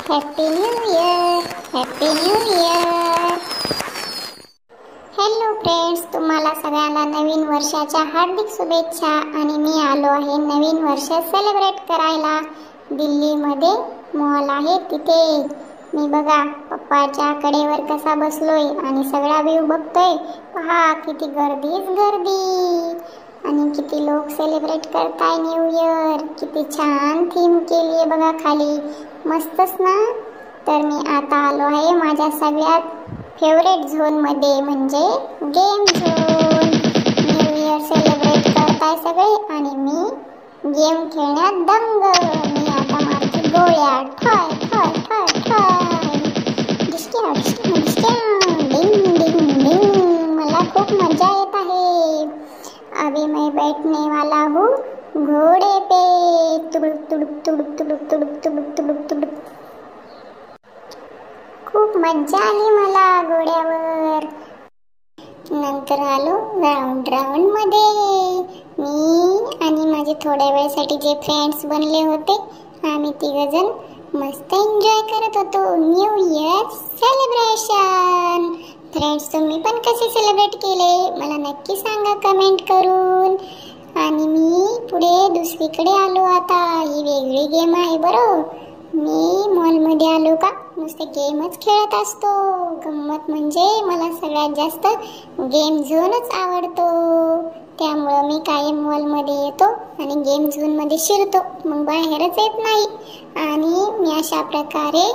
Happy new year, happy new year. Hello friends, तुम्हाला सगळ्यांना नवीन वर्षाच्या हार्दिक शुभेच्छा. आणि मी आलो आहे नवीन वर्ष सेलिब्रेट करायला. दिल्लीमध्ये मॉल आहे तिथे. मी बघा पप्पाच्या कडेवर कसा बसलोय आणि सगळा व्ह्यू बघतोय. पहा किती गर्दीच गर्दी आणि किती लोक सेलिब्रेट करताय न्यू इयर. किती छान थीम केली आहे बघा खाली, मस्तच ना. तर मी आता आलो आहे माझ्या सगळ्यात फेवरेट झोन मध्ये, म्हणजे game zone. New year celebrate करताय सगळे आणि मी गेम खेळण्यात दंग. मी आता मारते गोळ्या, ठय ठय ठय ठय, डिस्क्या डिस्क्या डिस्क्या, डिंग डिंग डिंग. मला खूप मजा येत आहे. अभी मैं बैठने वाला हूँ घोड़े पे, तुडुक तुडुक तुडुक तुडुक तुडुक तुडुक तुडुक तुडुक. खूप मजा आली मला घोड्यावर. नंतर आलो राऊंड राऊंड मध्ये. मी आणि माझे थोड्या वेळसाठी जे फ्रेंड्स बनले होते, आम्ही तिघजण मस्त एन्जॉय करत होतो न्यू इयर सेलिब्रेशन. फ्रेंड्स, तुम्ही पण कसे सेलिब्रेट केले मला नक्की सांगा कमेंट करून. आणि मी पुढे दुसरीकडे आलो. आता ही वेगळी गेम आहे बरं. मी मॉलमध्ये आलो का नुसते गेमच खेळत असतो. गंमत म्हणजे मला सगळ्यात जास्त गेम झोनच आवडतो. त्यामुळं मी कायम मॉलमध्ये येतो आणि गेम झोनमध्ये शिरतो, मग बाहेरच येत नाही. आणि मी अशा प्रकारे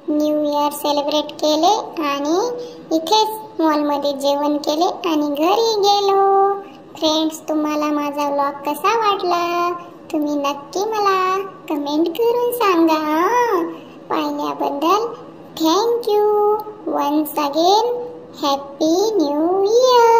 न्यू इयर सेलिब्रेट केले आणि इथेच मॉलमध्ये जेवण केले आणि घरी गेलो. फ्रेंड्स, तुम्हाला माझा व्लॉग कसा वाटला तुम्ही नक्की मला कमेंट करून सांगा. पाहिल्याबद्दल thank you. Once again happy new year.